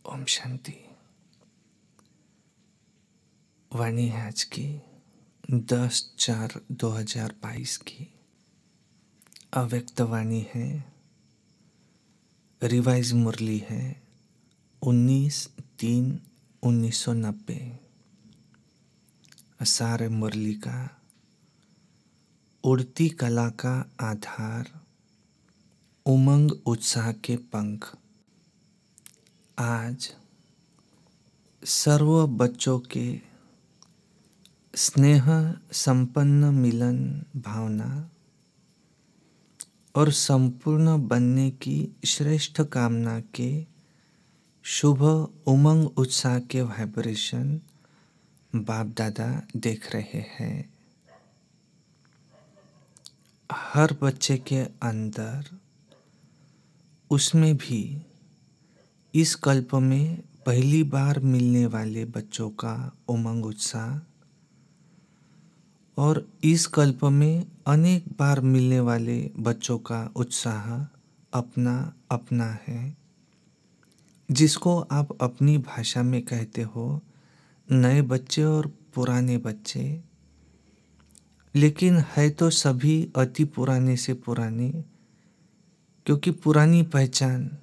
ओम शांति। वाणी है आज की 10/4/2022 की अव्यक्त वाणी है। रिवाइज मुरली है 19/3/1990। सार मुरली का उड़ती कला का आधार, उमंग उत्साह के पंख। आज सर्व बच्चों के स्नेह संपन्न मिलन भावना और संपूर्ण बनने की श्रेष्ठ कामना के शुभ उमंग उत्साह के वाइब्रेशन बाप दादा देख रहे हैं। हर बच्चे के अंदर, उसमें भी इस कल्प में पहली बार मिलने वाले बच्चों का उमंग उत्साह और इस कल्प में अनेक बार मिलने वाले बच्चों का उत्साह अपना अपना है, जिसको आप अपनी भाषा में कहते हो नए बच्चे और पुराने बच्चे। लेकिन है तो सभी अति पुराने से पुराने, क्योंकि पुरानी पहचान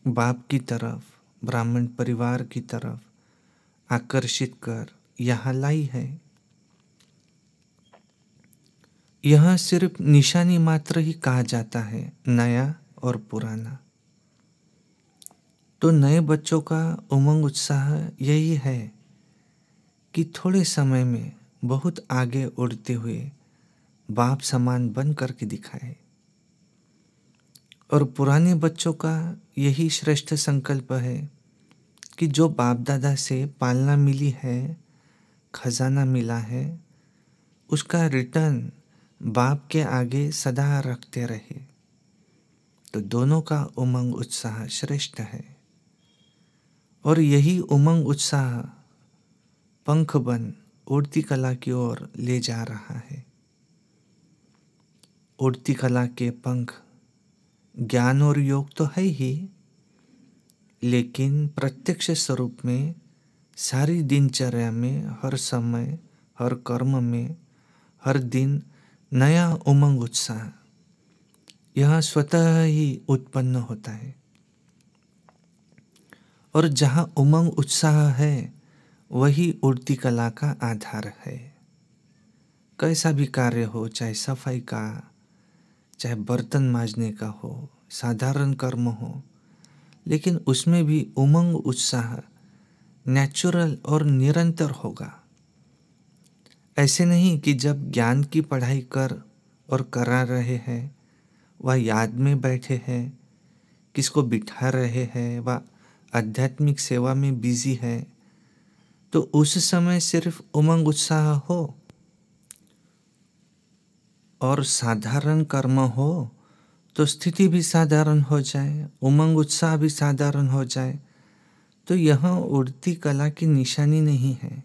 बाप की तरफ, ब्राह्मण परिवार की तरफ आकर्षित कर यहाँ लाई है। यह सिर्फ निशानी मात्र ही कहा जाता है, नया और पुराना। तो नए बच्चों का उमंग उत्साह यही है कि थोड़े समय में बहुत आगे उड़ते हुए बाप समान बन करके दिखाए। और पुराने बच्चों का यही श्रेष्ठ संकल्प है कि जो बाप दादा से पालना मिली है, खजाना मिला है, उसका रिटर्न बाप के आगे सदा रखते रहे। तो दोनों का उमंग उत्साह श्रेष्ठ है और यही उमंग उत्साह पंख बन उड़ती कला की ओर ले जा रहा है। उड़ती कला के पंख ज्ञान और योग तो है ही, लेकिन प्रत्यक्ष स्वरूप में सारी दिनचर्या में, हर समय, हर कर्म में, हर दिन नया उमंग उत्साह यह स्वतः ही उत्पन्न होता है। और जहाँ उमंग उत्साह है वही उड़ती कला का आधार है। कैसा भी कार्य हो, चाहे सफाई का, चाहे बर्तन मांजने का हो, साधारण कर्म हो, लेकिन उसमें भी उमंग उत्साह नेचुरल और निरंतर होगा। ऐसे नहीं कि जब ज्ञान की पढ़ाई कर और करा रहे हैं, वह याद में बैठे हैं, किसको बिठा रहे हैं, वह आध्यात्मिक सेवा में बिजी है, तो उस समय सिर्फ उमंग उत्साह हो और साधारण कर्म हो तो स्थिति भी साधारण हो जाए, उमंग उत्साह भी साधारण हो जाए, तो यह उड़ती कला की निशानी नहीं है।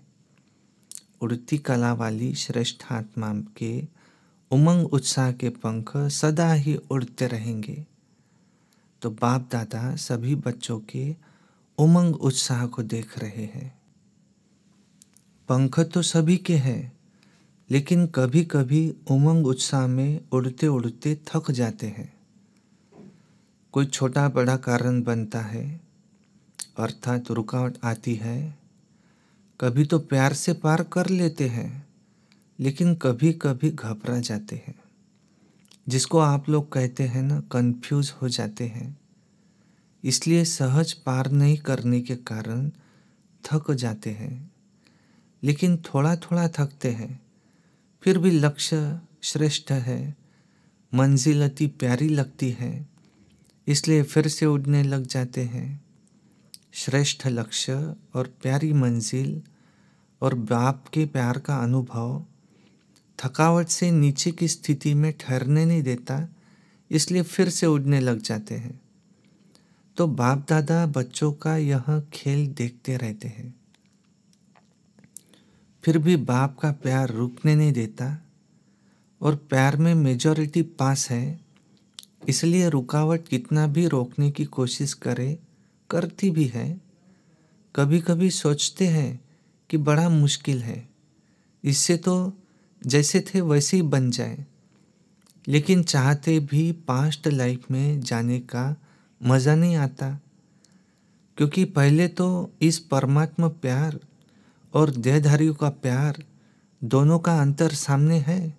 उड़ती कला वाली श्रेष्ठ आत्मा के उमंग उत्साह के पंख सदा ही उड़ते रहेंगे। तो बाप दादा सभी बच्चों के उमंग उत्साह को देख रहे हैं। पंख तो सभी के हैं, लेकिन कभी कभी उमंग उत्साह में उड़ते उड़ते थक जाते हैं। कोई छोटा बड़ा कारण बनता है, अर्थात रुकावट आती है। कभी तो प्यार से पार कर लेते हैं, लेकिन कभी कभी घबरा जाते हैं, जिसको आप लोग कहते हैं ना, कंफ्यूज हो जाते हैं। इसलिए सहज पार नहीं करने के कारण थक जाते हैं। लेकिन थोड़ा थोड़ा थकते हैं, फिर भी लक्ष्य श्रेष्ठ है, मंजिल अति प्यारी लगती है, इसलिए फिर से उड़ने लग जाते हैं। श्रेष्ठ लक्ष्य और प्यारी मंजिल और बाप के प्यार का अनुभव थकावट से नीचे की स्थिति में ठहरने नहीं देता, इसलिए फिर से उड़ने लग जाते हैं। तो बाप दादा बच्चों का यह खेल देखते रहते हैं। फिर भी बाप का प्यार रुकने नहीं देता और प्यार में मेजॉरिटी पास है, इसलिए रुकावट कितना भी रोकने की कोशिश करे, करती भी है, कभी कभी सोचते हैं कि बड़ा मुश्किल है, इससे तो जैसे थे वैसे ही बन जाए, लेकिन चाहते भी पास्ट लाइफ में जाने का मज़ा नहीं आता, क्योंकि पहले तो इस परमात्मा प्यार और देहधारियों का प्यार दोनों का अंतर सामने है।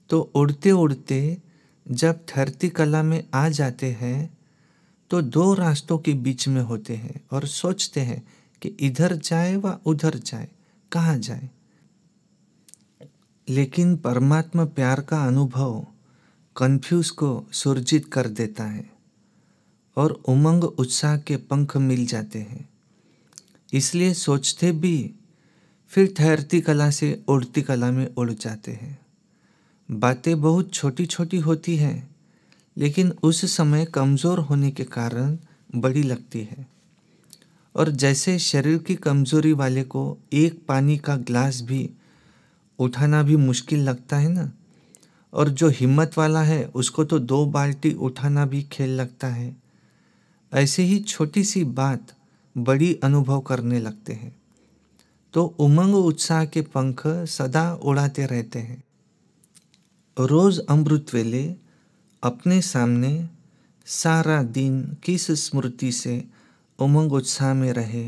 तो उड़ते उड़ते जब धरती कला में आ जाते हैं तो दो रास्तों के बीच में होते हैं और सोचते हैं कि इधर जाए व उधर जाए, कहाँ जाए। लेकिन परमात्मा प्यार का अनुभव कन्फ्यूज को सुरजित कर देता है और उमंग उत्साह के पंख मिल जाते हैं। इसलिए सोचते भी फिर ठहरती कला से उड़ती कला में उड़ जाते हैं। बातें बहुत छोटी छोटी होती हैं, लेकिन उस समय कमज़ोर होने के कारण बड़ी लगती है। और जैसे शरीर की कमज़ोरी वाले को एक पानी का ग्लास भी उठाना भी मुश्किल लगता है ना, और जो हिम्मत वाला है उसको तो 2 बाल्टी उठाना भी खेल लगता है। ऐसे ही छोटी सी बात बड़ी अनुभव करने लगते हैं। तो उमंग उत्साह के पंख सदा उड़ाते रहते हैं। रोज अमृत वेले अपने सामने सारा दिन किस स्मृति से उमंग उत्साह में रहे,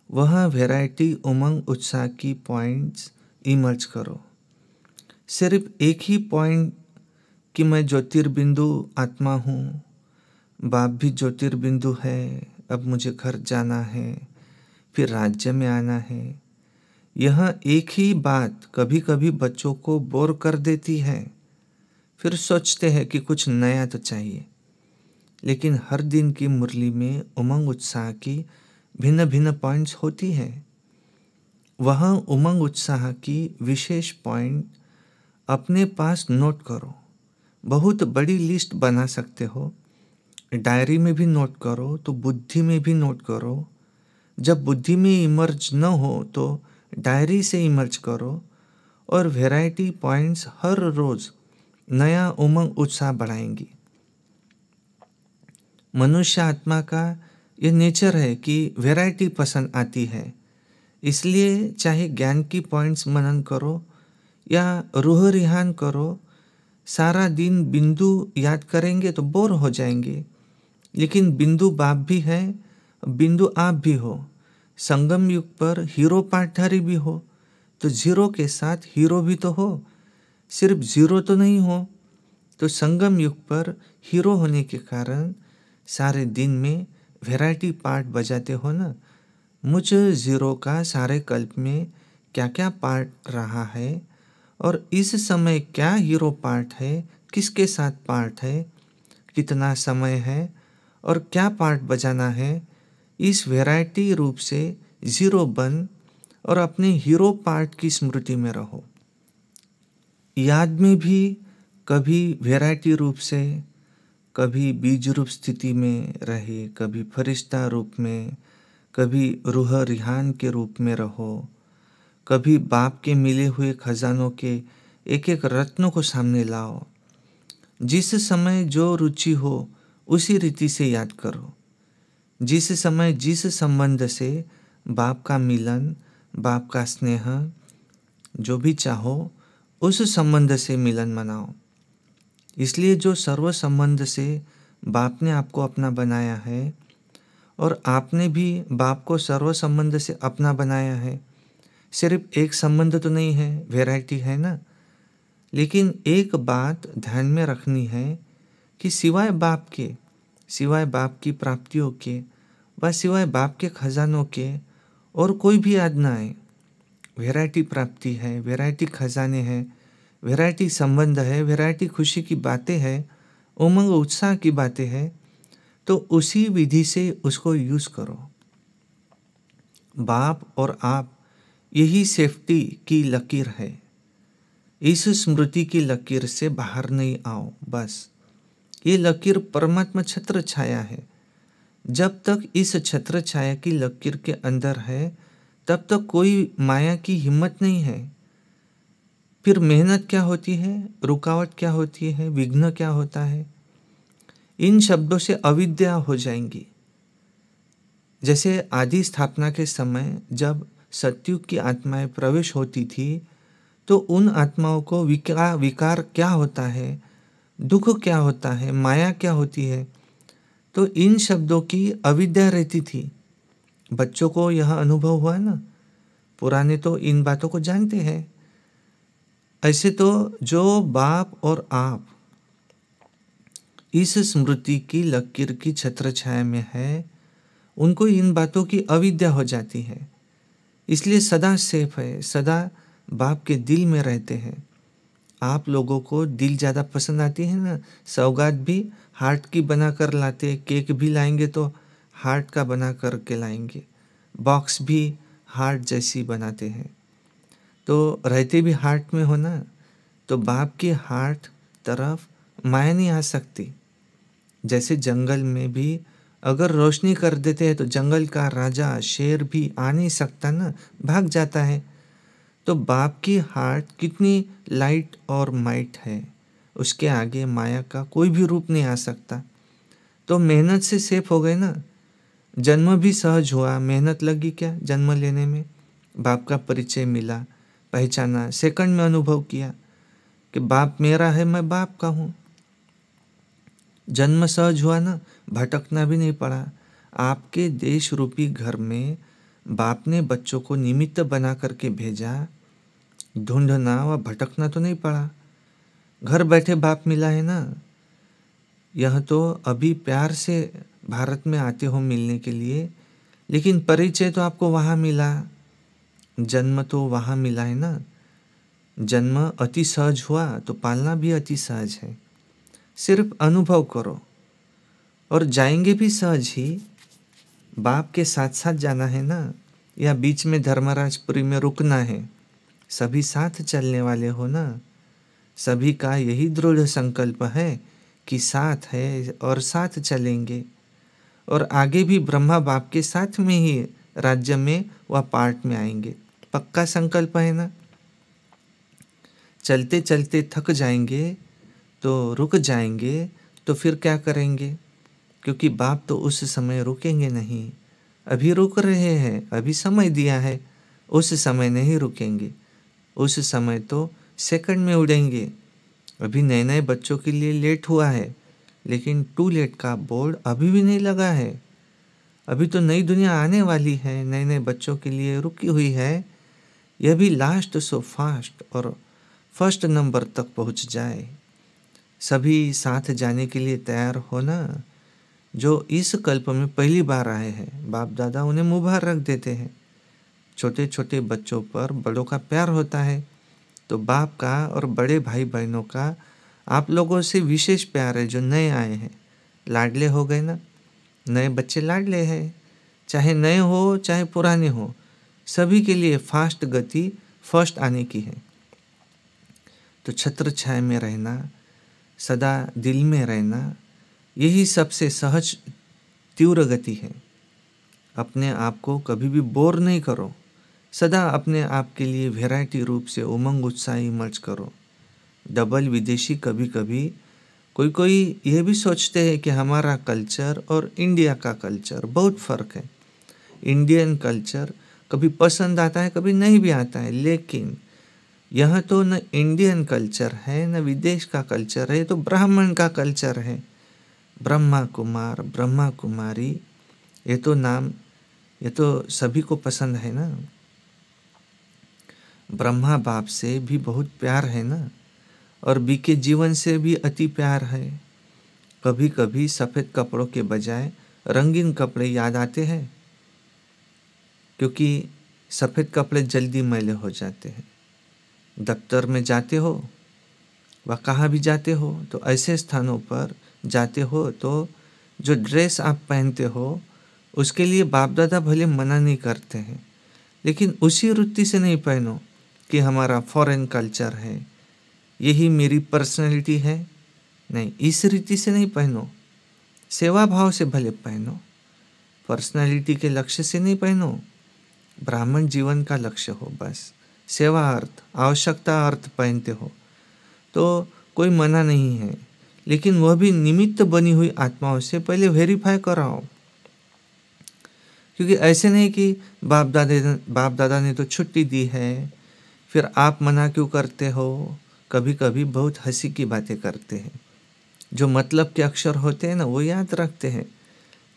वह वैरायटी उमंग उत्साह की पॉइंट्स इमर्ज करो। सिर्फ एक ही पॉइंट कि मैं ज्योतिर्बिंदु आत्मा हूँ, बाप भी ज्योतिर्बिंदु है, अब मुझे घर जाना है, फिर राज्य में आना है। यह एक ही बात कभी कभी बच्चों को बोर कर देती है। फिर सोचते हैं कि कुछ नया तो चाहिए। लेकिन हर दिन की मुरली में उमंग उत्साह की भिन्न भिन्न पॉइंट्स होती हैं। वह उमंग उत्साह की विशेष पॉइंट अपने पास नोट करो। बहुत बड़ी लिस्ट बना सकते हो, डायरी में भी नोट करो, तो बुद्धि में भी नोट करो। जब बुद्धि में इमर्ज न हो तो डायरी से इमर्ज करो, और वैरायटी पॉइंट्स हर रोज नया उमंग उत्साह बढ़ाएंगी। मनुष्य आत्मा का यह नेचर है कि वैरायटी पसंद आती है। इसलिए चाहे ज्ञान की पॉइंट्स मनन करो या रूह रिहान करो, सारा दिन बिंदु याद करेंगे तो बोर हो जाएंगे। लेकिन बिंदु बाप भी है, बिंदु आप भी हो। संगम युग पर हीरो पाठधारी भी हो, तो जीरो के साथ हीरो भी तो हो, सिर्फ जीरो तो नहीं हो। तो संगम युग पर हीरो होने के कारण सारे दिन में वैरायटी पार्ट बजाते हो ना। मुझ जीरो का सारे कल्प में क्या क्या पार्ट रहा है, और इस समय क्या हीरो पार्ट है, किसके साथ पार्ट है, कितना समय है और क्या पार्ट बजाना है। इस वैरायटी रूप से जीरो बन और अपने हीरो पार्ट की स्मृति में रहो। याद में भी कभी वैरायटी रूप से, कभी बीज रूप स्थिति में रहे, कभी फरिश्ता रूप में, कभी रूह रिहान के रूप में रहो, कभी बाप के मिले हुए खजानों के एक एक रत्नों को सामने लाओ। जिस समय जो रुचि हो उसी रीति से याद करो। जिस समय जिस संबंध से बाप का मिलन, बाप का स्नेह, जो भी चाहो उस संबंध से मिलन मनाओ। इसलिए जो सर्व संबंध से बाप ने आपको अपना बनाया है, और आपने भी बाप को सर्व संबंध से अपना बनाया है। सिर्फ एक संबंध तो नहीं है, वैरायटी है ना। लेकिन एक बात ध्यान में रखनी है कि सिवाय बाप के, सिवाय बाप की प्राप्तियों के, व सिवाय बाप के खजानों के और कोई भी याद ना आए। वैरायटी प्राप्ति है, वैरायटी खजाने हैं, वैरायटी संबंध है, वैरायटी खुशी की बातें हैं, उमंग उत्साह की बातें हैं। तो उसी विधि से उसको यूज करो। बाप और आप, यही सेफ्टी की लकीर है। इस स्मृति की लकीर से बाहर नहीं आओ। बस ये लकीर परमात्मा छत्र छाया है। जब तक इस छत्र छाया की लकीर के अंदर है, तब तक कोई माया की हिम्मत नहीं है। फिर मेहनत क्या होती है, रुकावट क्या होती है, विघ्न क्या होता है, इन शब्दों से अविद्या हो जाएंगी। जैसे आदि स्थापना के समय जब सतयुग की आत्माएं प्रवेश होती थी, तो उन आत्माओं को विकार क्या होता है, दुख क्या होता है, माया क्या होती है, तो इन शब्दों की अविद्या रहती थी। बच्चों को यह अनुभव हुआ ना, पुराने तो इन बातों को जानते हैं। ऐसे तो जो बाप और आप इस स्मृति की लकीर की छत्र छाया में है, उनको इन बातों की अविद्या हो जाती है, इसलिए सदा सेफ है, सदा बाप के दिल में रहते हैं। आप लोगों को दिल ज़्यादा पसंद आती है ना, सौगात भी हार्ट की बना कर लाते, केक भी लाएंगे तो हार्ट का बना कर के लाएंगे, बॉक्स भी हार्ट जैसी बनाते हैं। तो रहते भी हार्ट में हो ना, तो बाप की हार्ट तरफ माया नहीं आ सकती। जैसे जंगल में भी अगर रोशनी कर देते हैं तो जंगल का राजा शेर भी आ नहीं सकता ना, भाग जाता है। तो बाप की हार्ट कितनी लाइट और माइट है, उसके आगे माया का कोई भी रूप नहीं आ सकता। तो मेहनत से सेफ हो गए ना, जन्म भी सहज हुआ, मेहनत लगी क्या जन्म लेने में, बाप का परिचय मिला, पहचाना, सेकंड में अनुभव किया कि बाप मेरा है, मैं बाप का हूँ। जन्म सहज हुआ ना, भटकना भी नहीं पड़ा। आपके देश रूपी घर में बाप ने बच्चों को निमित्त बना करके भेजा, ढूंढना व भटकना तो नहीं पड़ा। घर बैठे बाप मिला है ना। यह तो अभी प्यार से भारत में आते हो मिलने के लिए, लेकिन परिचय तो आपको वहाँ मिला, जन्म तो वहाँ मिला है ना। जन्म अति सहज हुआ तो पालना भी अति सहज है। सिर्फ अनुभव करो, और जाएंगे भी सहज ही। बाप के साथ साथ जाना है ना, या बीच में धर्मराजपुरी में रुकना है। सभी साथ चलने वाले हो ना, सभी का यही दृढ़ संकल्प है कि साथ है और साथ चलेंगे, और आगे भी ब्रह्मा बाप के साथ में ही राज्य में व पार्ट में आएंगे। पक्का संकल्प है ना। चलते चलते थक जाएंगे तो रुक जाएंगे, तो फिर क्या करेंगे, क्योंकि बाप तो उस समय रुकेंगे नहीं। अभी रुक रहे हैं, अभी समय दिया है, उस समय नहीं रुकेंगे। उस समय तो सेकंड में उड़ेंगे। अभी नए नए बच्चों के लिए लेट हुआ है, लेकिन टू लेट का बोर्ड अभी भी नहीं लगा है। अभी तो नई दुनिया आने वाली है, नए नए बच्चों के लिए रुकी हुई है। यह भी लास्ट सो फास्ट और फर्स्ट नंबर तक पहुंच जाए। सभी साथ जाने के लिए तैयार हो ना। जो इस कल्प में पहली बार आए हैं, बाप दादा उन्हें मुबारक देते हैं। छोटे छोटे बच्चों पर बड़ों का प्यार होता है, तो बाप का और बड़े भाई बहनों का आप लोगों से विशेष प्यार है। जो नए आए हैं लाडले हो गए ना, नए बच्चे लाडले हैं, चाहे नए हो चाहे पुराने हो, सभी के लिए फास्ट गति फर्स्ट आने की है। तो छत्र छाया में रहना, सदा दिल में रहना, यही सबसे सहज तीव्र गति है। अपने आप को कभी भी बोर नहीं करो, सदा अपने आप के लिए वैरायटी रूप से उमंग उत्साह इमर्ज करो। डबल विदेशी कभी कभी कोई कोई ये भी सोचते हैं कि हमारा कल्चर और इंडिया का कल्चर बहुत फ़र्क है। इंडियन कल्चर कभी पसंद आता है, कभी नहीं भी आता है, लेकिन यह तो न इंडियन कल्चर है न विदेश का कल्चर है, ये तो ब्राह्मण का कल्चर है। ब्रह्मा कुमार, ब्रह्मा कुमारी, ये तो नाम, ये तो सभी को पसंद है ना। ब्रह्मा बाप से भी बहुत प्यार है ना, और बीके जीवन से भी अति प्यार है। कभी कभी सफ़ेद कपड़ों के बजाय रंगीन कपड़े याद आते हैं, क्योंकि सफ़ेद कपड़े जल्दी मैले हो जाते हैं। दफ्तर में जाते हो व कहाँ भी जाते हो, तो ऐसे स्थानों पर जाते हो तो जो ड्रेस आप पहनते हो उसके लिए बाप दादा भले मना नहीं करते हैं, लेकिन उसी वृत्ति से नहीं पहनो कि हमारा फॉरेन कल्चर है, यही मेरी पर्सनैलिटी है। नहीं, इस रीति से नहीं पहनो। सेवा भाव से भले पहनो, पर्सनैलिटी के लक्ष्य से नहीं पहनो। ब्राह्मण जीवन का लक्ष्य हो बस, सेवा अर्थ, आवश्यकता अर्थ पहनते हो तो कोई मना नहीं है, लेकिन वह भी निमित्त बनी हुई आत्माओं से पहले वेरीफाई कराओ क्योंकि ऐसे नहीं कि बाप दादा ने तो छुट्टी दी है, फिर आप मना क्यों करते हो। कभी कभी बहुत हंसी की बातें करते हैं, जो मतलब के अक्षर होते हैं ना वो याद रखते हैं,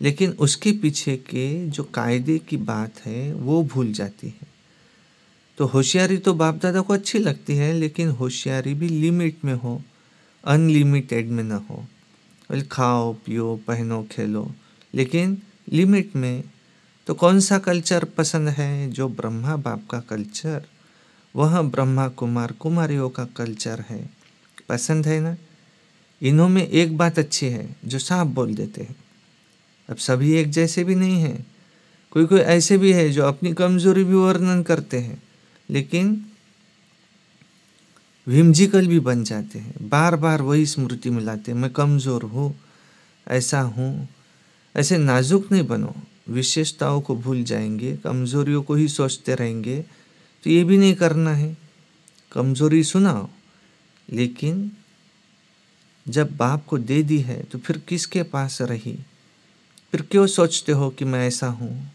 लेकिन उसके पीछे के जो कायदे की बात है वो भूल जाती है। तो होशियारी तो बाप दादा को अच्छी लगती है, लेकिन होशियारी भी लिमिट में हो, अनलिमिटेड में ना हो। बोले खाओ पियो पहनो खेलो, लेकिन लिमिट में। तो कौन सा कल्चर पसंद है? जो ब्रह्मा बाप का कल्चर, वह ब्रह्मा कुमार कुमारियों का कल्चर है, पसंद है ना। इन्हों में एक बात अच्छी है जो साफ बोल देते हैं। अब सभी एक जैसे भी नहीं हैं, कोई कोई ऐसे भी है जो अपनी कमजोरी भी वर्णन करते हैं, लेकिन विम्जिकल भी बन जाते हैं, बार बार वही स्मृति में लाते हैं, मैं कमज़ोर हूँ, ऐसा हूँ। ऐसे नाजुक नहीं बनो, विशेषताओं को भूल जाएंगे, कमज़ोरियों को ही सोचते रहेंगे, तो ये भी नहीं करना है। कमज़ोरी सुनाओ, लेकिन जब बाप को दे दी है तो फिर किसके पास रही? फिर क्यों सोचते हो कि मैं ऐसा हूँ?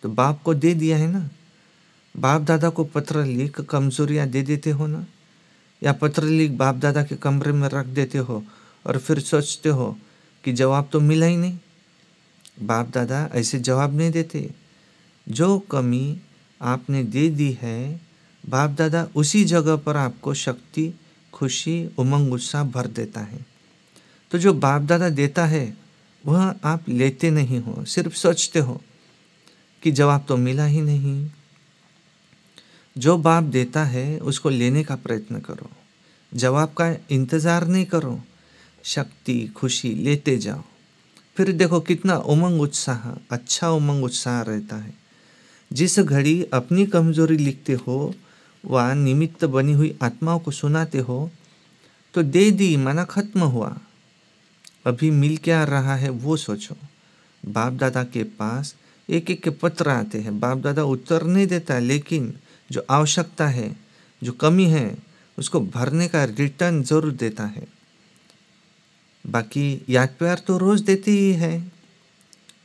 तो बाप को दे दिया है ना। बाप दादा को पत्र लिख कमज़ोरियाँ दे देते हो ना, या पत्र लिख बाप दादा के कमरे में रख देते हो और फिर सोचते हो कि जवाब तो मिला ही नहीं। बाप दादा ऐसे जवाब नहीं देते। जो कमी आपने दे दी है, बाप दादा उसी जगह पर आपको शक्ति, खुशी, उमंग, उत्साह भर देता है। तो जो बाप दादा देता है वह आप लेते नहीं हो, सिर्फ सोचते हो कि जवाब तो मिला ही नहीं। जो बाप देता है उसको लेने का प्रयत्न करो, जवाब का इंतज़ार नहीं करो, शक्ति खुशी लेते जाओ। फिर देखो कितना उमंग उत्साह, अच्छा उमंग उत्साह रहता है। जिस घड़ी अपनी कमजोरी लिखते हो व निमित्त बनी हुई आत्माओं को सुनाते हो, तो दे दी माना खत्म हुआ, अभी मिल क्या रहा है वो सोचो। बाप दादा के पास एक एक के पत्र आते हैं, बाप दादा उत्तर नहीं देता, लेकिन जो आवश्यकता है, जो कमी है, उसको भरने का रिटर्न जरूर देता है। बाकी याद प्यार तो रोज़ देते ही है।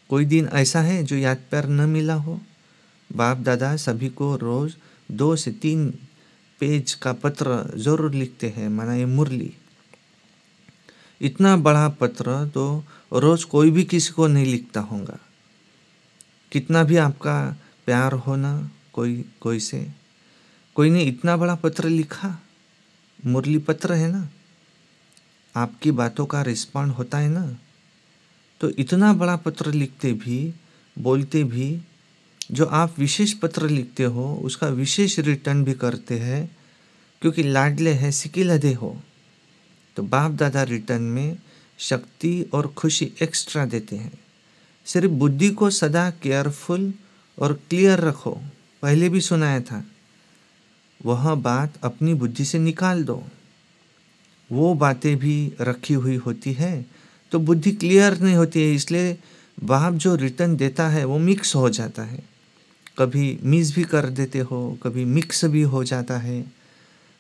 कोई दिन ऐसा है जो याद प्यार न मिला हो? बाप दादा सभी को रोज़ 2 से 3 पेज का पत्र ज़रूर लिखते हैं, माना ये मुरली। इतना बड़ा पत्र तो रोज़ कोई भी किसी को नहीं लिखता होगा। कितना भी आपका प्यार हो ना कोई से, कोई ने इतना बड़ा पत्र लिखा, मुरली पत्र है ना, आपकी बातों का रिस्पॉन्ड होता है ना। तो इतना बड़ा पत्र लिखते भी, बोलते भी, जो आप विशेष पत्र लिखते हो उसका विशेष रिटर्न भी करते हैं, क्योंकि लाडले हैं सिकिलधे हो। तो बाप दादा रिटर्न में शक्ति और खुशी एक्स्ट्रा देते हैं। सिर्फ बुद्धि को सदा केयरफुल और क्लियर रखो, पहले भी सुनाया था। वह बात अपनी बुद्धि से निकाल दो। वो बातें भी रखी हुई होती है तो बुद्धि क्लियर नहीं होती है, इसलिए बाप जो रिटर्न देता है वो मिक्स हो जाता है। कभी मिस भी कर देते हो, कभी मिक्स भी हो जाता है।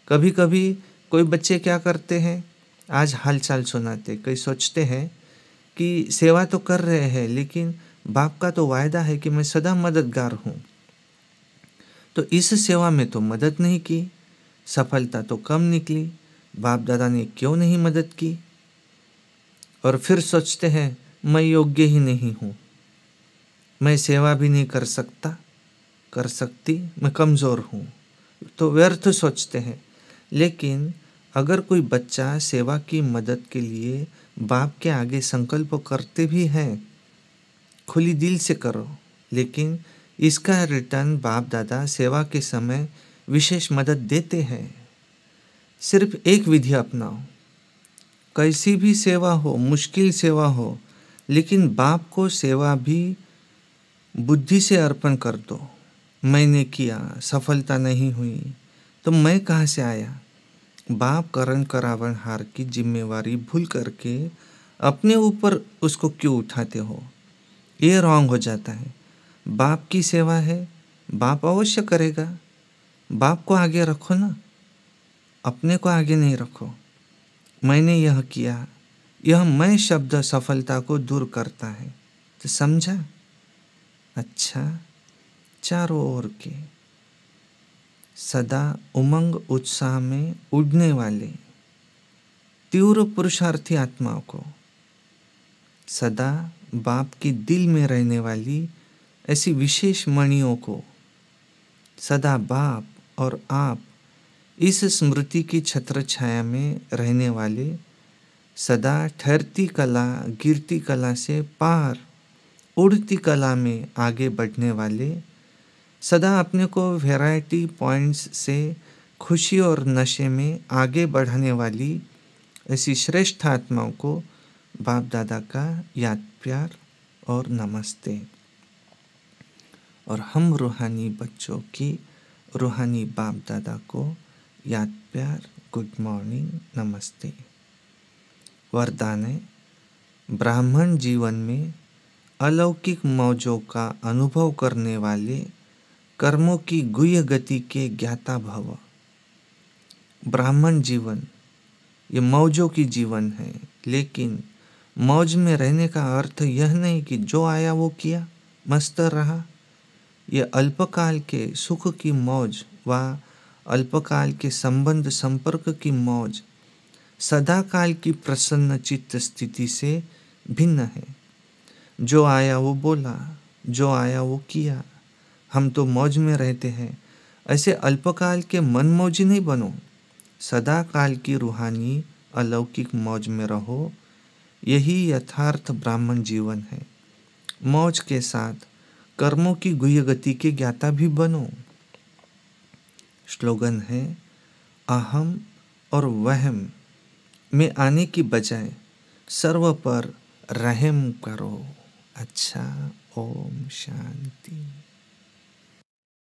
कभी कभी कोई बच्चे क्या करते हैं, आज हाल चाल सुनाते, कई सोचते हैं कि सेवा तो कर रहे हैं, लेकिन बाप का तो वायदा है कि मैं सदा मददगार हूँ, तो इस सेवा में तो मदद नहीं की, सफलता तो कम निकली, बाप दादा ने क्यों नहीं मदद की। और फिर सोचते हैं मैं योग्य ही नहीं हूँ, मैं सेवा भी नहीं कर सकती, मैं कमज़ोर हूँ, तो व्यर्थ सोचते हैं। लेकिन अगर कोई बच्चा सेवा की मदद के लिए बाप के आगे संकल्प करते भी हैं, खुली दिल से करो, लेकिन इसका रिटर्न बाप दादा सेवा के समय विशेष मदद देते हैं। सिर्फ एक विधि अपनाओ, कैसी भी सेवा हो, मुश्किल सेवा हो, लेकिन बाप को सेवा भी बुद्धि से अर्पण कर दो। मैंने किया, सफलता नहीं हुई, तो मैं कहाँ से आया? बाप करण करावन हार की जिम्मेवारी भूल करके अपने ऊपर उसको क्यों उठाते हो? ये रॉन्ग हो जाता है। बाप की सेवा है, बाप अवश्य करेगा। बाप को आगे रखो ना, अपने को आगे नहीं रखो। मैंने यह किया, यह मैं शब्द सफलता को दूर करता है। तो समझा? अच्छा, चारों ओर के सदा उमंग उत्साह में उड़ने वाले तीव्र पुरुषार्थी आत्माओं को, सदा बाप की दिल में रहने वाली ऐसी विशेष मणियों को, सदा बाप और आप इस स्मृति की छत्र छाया में रहने वाले, सदा ठहरती कला गिरती कला से पार उड़ती कला में आगे बढ़ने वाले, सदा अपने को वैरायटी पॉइंट्स से खुशी और नशे में आगे बढ़ाने वाली ऐसी श्रेष्ठ आत्माओं को बाप दादा का याद प्यार और नमस्ते। और हम रूहानी बच्चों की रूहानी बाप दादा को याद प्यार गुड मॉर्निंग नमस्ते। वरदान है, ब्राह्मण जीवन में अलौकिक मौजों का अनुभव करने वाले कर्मों की गुह्य गति के ज्ञाता भव। ब्राह्मण जीवन ये मौजों की जीवन है, लेकिन मौज में रहने का अर्थ यह नहीं कि जो आया वो किया, मस्त रहा। ये अल्पकाल के सुख की मौज व अल्पकाल के संबंध संपर्क की मौज सदा काल की प्रसन्न चित्त स्थिति से भिन्न है। जो आया वो बोला, जो आया वो किया, हम तो मौज में रहते हैं। ऐसे अल्पकाल के मनमौजी नहीं बनो, सदा काल की रूहानी अलौकिक मौज में रहो। यही यथार्थ ब्राह्मण जीवन है। मौज के साथ कर्मों की गुह्य गति के ज्ञाता भी बनो। स्लोगन है, अहम और वहम में आने की बजाय सर्व पर रहम करो। अच्छा, ओम शांति।